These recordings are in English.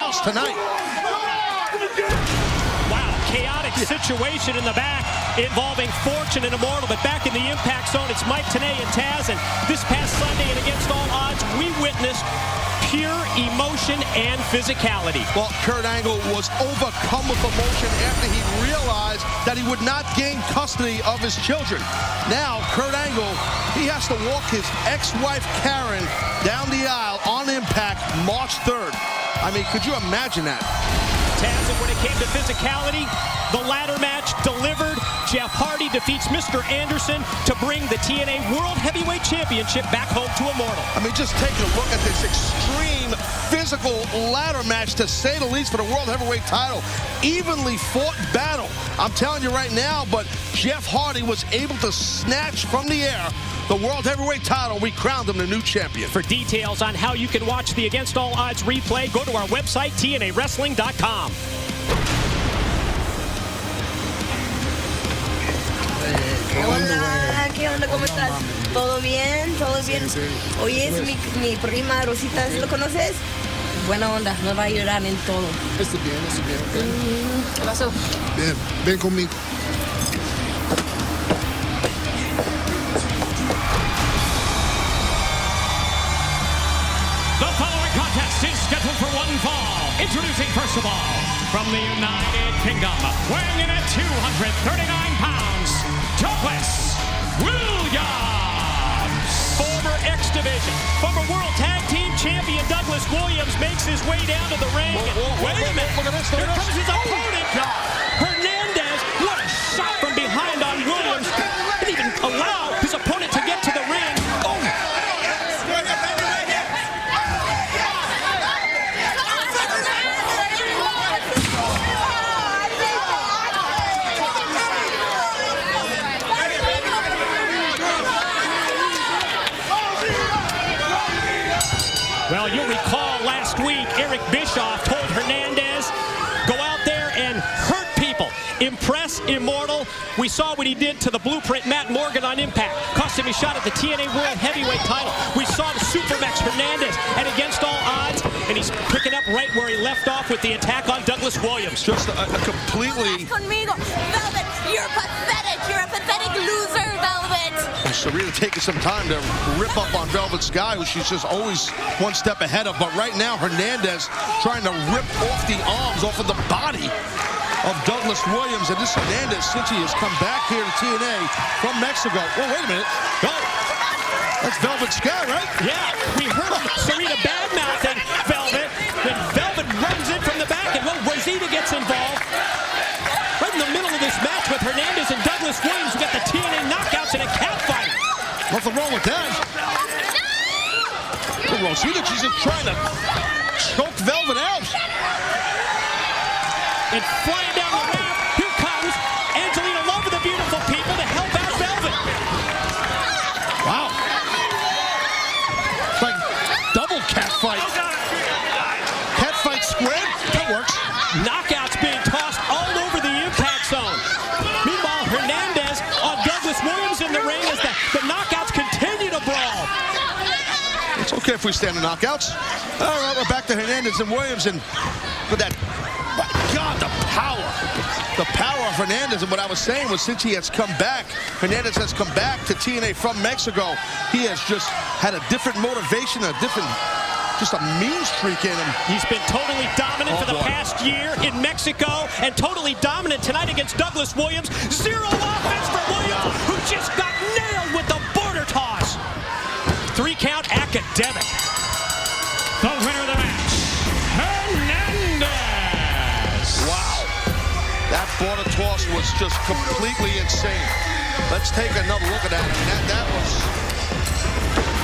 lost tonight. Wow, chaotic situation in the back involving Fortune and Immortal. But back in the Impact Zone, it's Mike, TNA, and Taz. And this past Sunday, and against all odds, we witnessed pure emotion and physicality. Well, Kurt Angle was overcome with emotion after he realized that he would not gain custody of his children. Now, Kurt Angle, he has to walk his ex-wife Karen down the aisle on Impact March 3rd. I mean, could you imagine that? Taz, and when it came to physicality, the ladder match delivered. Jeff Hardy defeats Mr. Anderson to bring the TNA World Heavyweight Championship back home to Immortal. I mean, just take a look at this extreme physical ladder match, to say the least, for the World Heavyweight title. Evenly fought battle, I'm telling you right now, but Jeff Hardy was able to snatch from the air the World Heavyweight title. We crowned him the new champion. For details on how you can watch the Against All Odds replay, go to our website, TNAWrestling.com. Hola, ¿qué onda? ¿Cómo estás? ¿Todo bien? ¿Todo bien? Oye, es mi prima Rosita, ¿lo conoces? Buena onda, nos va a ayudar en todo. Estoy bien, ok. ¿Qué pasó? Bien, ven conmigo. The following contest is scheduled for one fall. Introducing first of all, from the United Kingdom, weighing in at 239 pounds, Douglas Williams. Former X Division, former World Tag Team Champion Douglas Williams makes his way down to the ring. Wait a minute. Look at this. Here comes his opponent. Hernandez, what a shot from behind on Williams. Didn't even allow his opponent to get to the ring. Oh! Well, you'll recall last week, Eric Bischoff told Hernandez, go out there and hurt people. Impress Immortal. We saw what he did to the Blueprint Matt Morgan on Impact. Cost him a shot at the TNA World Heavyweight title. We saw the Supermax Hernandez and Against All Odds, and he's picking up right where he left off with the attack on Douglas Williams. Just a completely... Conmigo. Velvet, you're pathetic. You're a pathetic loser, Velvet. Serena taking some time to rip up on Velvet Sky, who she's just always one step ahead of. But right now, Hernandez trying to rip off the arms off of the body of Douglas Williams. And this Hernandez, since he has come back here to TNA from Mexico. Well, wait a minute. Oh, that's Velvet Sky, right? Yeah, we heard Serena bad-mouthing Velvet. Then Velvet runs in from the back, and Rosita gets involved. Right in the middle of this match with Hernandez and Douglas Williams, we got the TNA knockouts in a cat fight. Nothing wrong with that. Well, Rosita, she's just trying to choke Velvet out. And flying down the ramp, here comes Angelina Love with the beautiful people to help out Velvet. Wow. It's like double cat fight. Cat fight squared? That works. Knockouts being tossed all over the Impact Zone. Meanwhile, Hernandez on Douglas Williams in the ring as the knockouts continue to brawl. It's okay if we stand the knockouts. All right, we're back to Hernandez and Williams, and with that, my God, the power of Hernandez. And what I was saying was, since he has come back, Hernandez has come back to TNA from Mexico, he has just had a different motivation, just a mean streak in him. He's been totally dominant for the past year in Mexico, and totally dominant tonight against Douglas Williams. Zero offense for Williams, who just got nailed with the border toss. 3-count academic. The winner of the match, Hernandez. Wow. That border toss was just completely insane. Let's take another look at that. I mean, that was...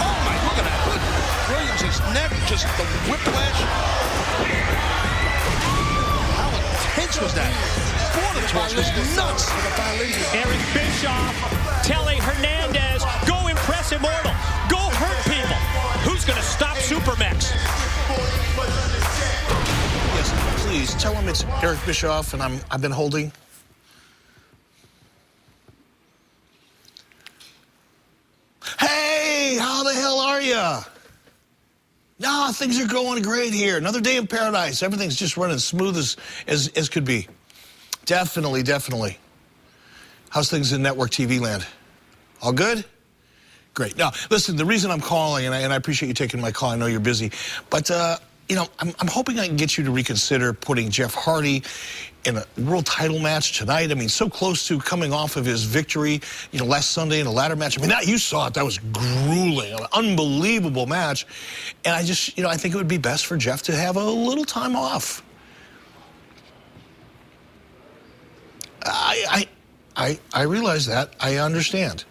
Oh, my, look at that. Williams' neck, just the whiplash. How intense was that? Border toss was nuts. Eric Bischoff telling Hernandez, go impress Immortal. Go hurt people. Who's going to stop Supermax? Yes, please tell him it's Eric Bischoff and I've been holding. Hey, how the hell are you? No, things are going great here. Another day in paradise. Everything's just running smooth as could be. Definitely, definitely. How's things in network TV land? All good? Great. Now, listen, the reason I'm calling, and I appreciate you taking my call, I know you're busy, but, you know, I'm hoping I can get you to reconsider putting Jeff Hardy in a world title match tonight. I mean, so close to coming off of his victory, you know, last Sunday in a ladder match. I mean, you saw it. That was grueling, an unbelievable match. And I just, you know, I think it would be best for Jeff to have a little time off. I realize that. I understand.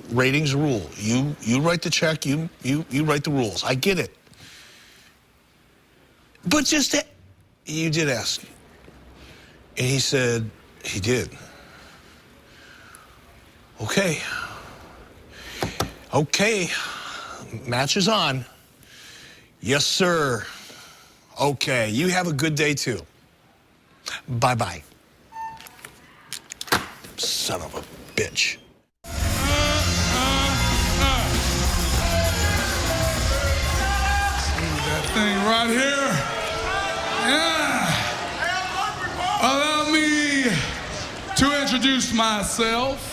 Ratings rule. You write the check. You write the rules. I get it. But just you did ask. And he said he did. Okay. Okay. Match is on. Yes, sir. Okay. You have a good day, too. Bye-bye. Son of a bitch. That thing right here. Yeah. Allow me to introduce myself.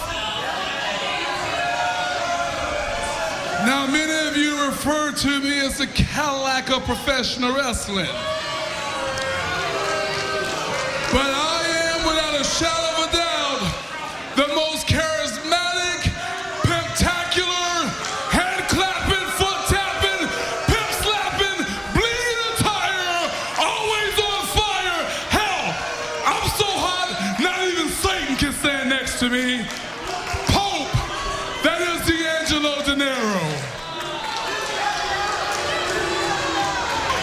Now, many of you refer to me as the Cadillac of professional wrestling. But I am, without a shadow of a doubt, the most charismatic, pentacular, hand-clapping, foot-tapping, pimp-slapping, bleeding attire, always on fire. Hell, I'm so hot, not even Satan can stand next to me. Pope, that is D'Angelo De Niro.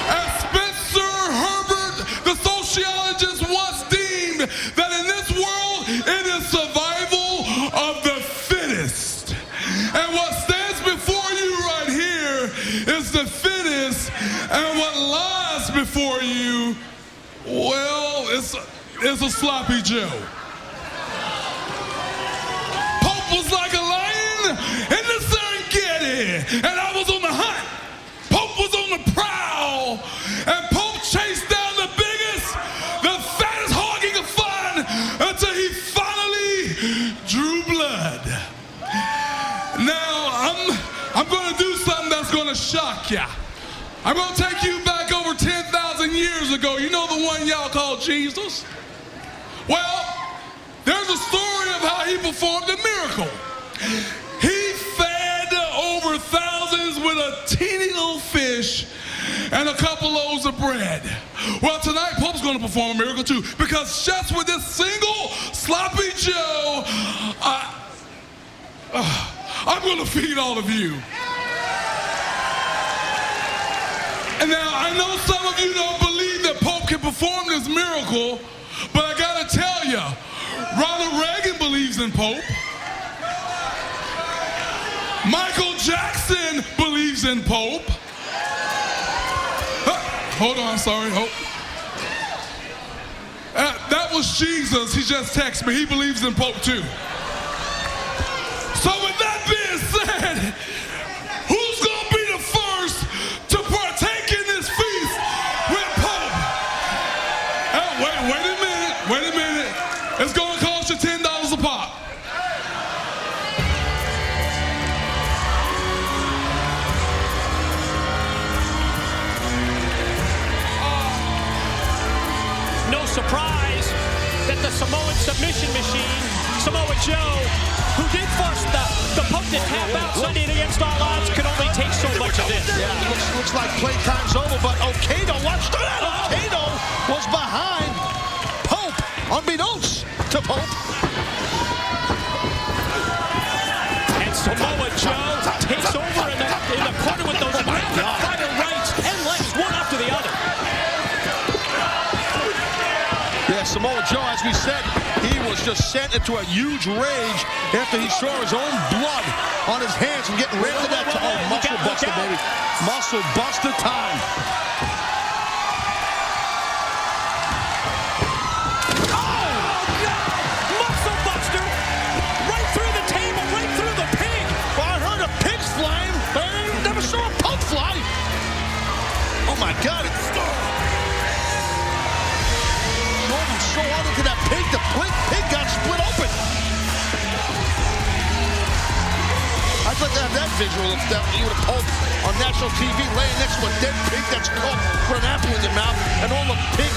As Spencer Herbert, the sociologist, once deemed that in this world it is survival of the fittest. And what stands before you right here is the fittest, and what lies before you, well, it's a sloppy Joe. Pope was like a lion in the Serengeti, and I was on the hunt. Pope was on the prowl, and Pope chased down the biggest, the fattest hog he could find until he finally drew blood. Now, I'm going to do something that's going to shock ya. I'm going to take you back over 10,000 years ago. You know the one y'all call Jesus? Well, there's a story of how he performed a miracle. He fed over thousands with a teeny little fish and a couple loaves of bread. Well, tonight, Pope's going to perform a miracle too, because just with this single sloppy Joe, I'm going to feed all of you. And now, I know some of you don't believe that Pope can perform this miracle, but I got to tell you, Ronald Reagan believes in Pope. Michael Jackson believes in Pope. Hold on, sorry. That was Jesus. He just texted me. He believes in Pope too. So with that being said, who's going to be the first to partake in this feast with Pope? Wait a minute. It's going to cost you $10 a pop. No surprise that the Samoan submission machine, Samoa Joe, who did force the Pope to tap out Sunday against all odds, could only take so much of this. Yeah, looks like playtime's over, but Okado, watch that! Okado was behind Pope, unbeknownst to Pope. And Samoa Joe takes over in the corner with those rapid-fire rights and lefts, one after the other. Yeah, Samoa Joe, as we said, he was just sent into a huge rage after he saw his own blood on his hands from getting right to that. Oh, muscle buster, baby. Muscle buster time. Oh, God! Muscle buster! Right through the table, right through the pig! Well, I heard a pig's flying, but I never saw a Pope fly. pig got split open. I'd like to have that visual if that you would have pulled on national TV laying next to a dead pig that's caught for an apple in your mouth and all the pig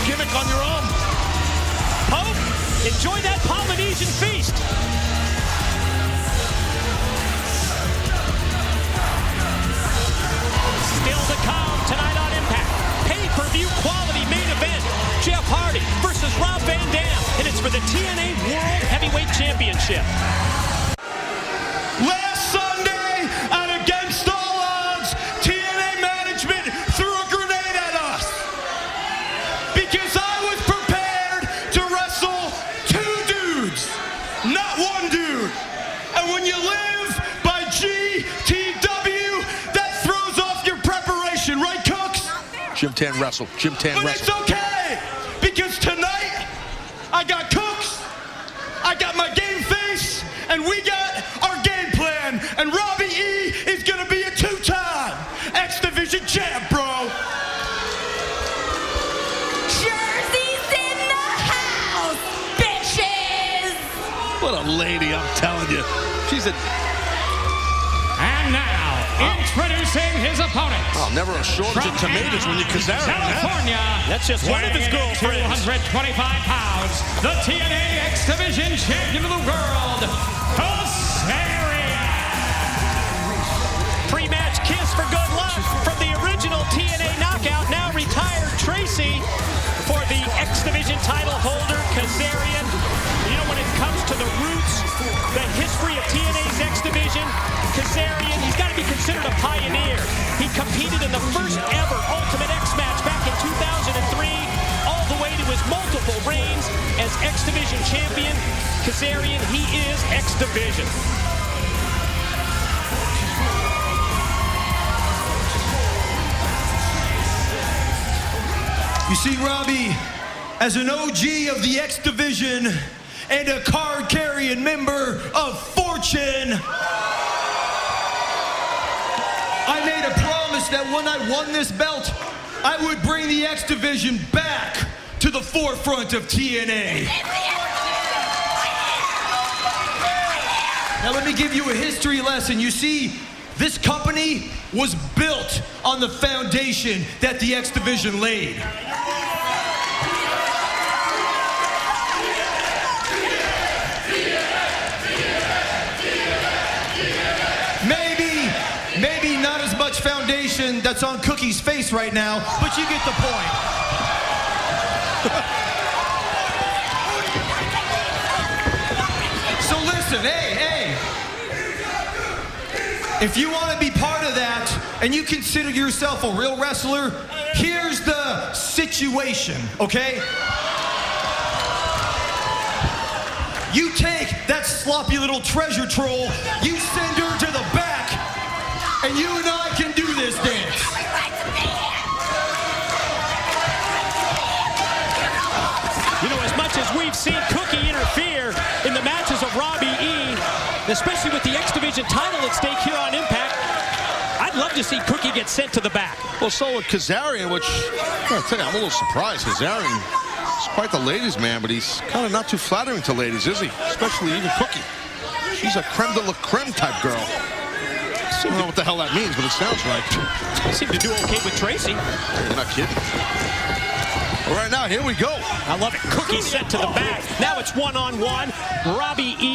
gimmick on your arm. Pope, enjoy that Polynesian feast. Still to come tonight on Impact. Pay-per-view quality main event. Jeff Hardy versus Rob Van Dam. And it's for the TNA World Heavyweight Championship. Last Sunday, and against all odds, TNA management threw a grenade at us. Because I was prepared to wrestle 2 dudes, not 1 dude. And when you live by GTW, that throws off your preparation, right, Cooks? Jim Tan wrestle. Jim Tan But wrestle. it's okay, because tonight, I got Cooks, I got my game face, and we got our game plan. And Robbie E is going to be a 2-time X Division champ, bro. Jersey's in the house, bitches! What a lady, I'm telling you. She's a... And now, introducing his opponent. Oh, never a shortage of tomatoes when you Kazarian. California. That's just one of his weighing in at girlfriends. 225 pounds, the TNA X Division champion of the world, Kazarian. Pre-match kiss for good luck from the original TNA knockout, now retired Tracy, for the X Division title holder, Kazarian. You know, when it comes to the roots, the history of TNA's X Division, Kazarian, he's got to be considered a pioneer. He competed in the first ever Ultimate X match back in 2003, all the way to his multiple reigns as X Division champion. Kazarian, he is X Division. You see, Robbie, as an OG of the X Division and a card-carrying member of Fortune, I made a promise that when I won this belt, I would bring the X Division back to the forefront of TNA. Now let me give you a history lesson. You see, this company was built on the foundation that the X Division laid. Maybe not as much foundation that's on Cookie's face right now, but you get the point. So listen, hey. If you want to be part of that and you consider yourself a real wrestler, here's the situation, okay? You take that sloppy little treasure troll, you send her to the back, and you and I can do this dance. You know, as much as we've seen Cookie interfere in the matches of Robbie E, especially with the X Division title at stake here on Impact, I'd love to see Cookie get sent to the back. Well, so would Kazarian, which, I'll tell you, I'm a little surprised. Kazarian is quite the ladies' man, but he's kind of not too flattering to ladies, is he? Especially even Cookie. She's a creme de la creme type girl. I don't know what the hell that means, but it sounds right. Seemed to do okay with Tracy. You're not kidding. All right, now, here we go. I love it. Cookie sent to the back. Now it's one-on-one. Robbie E.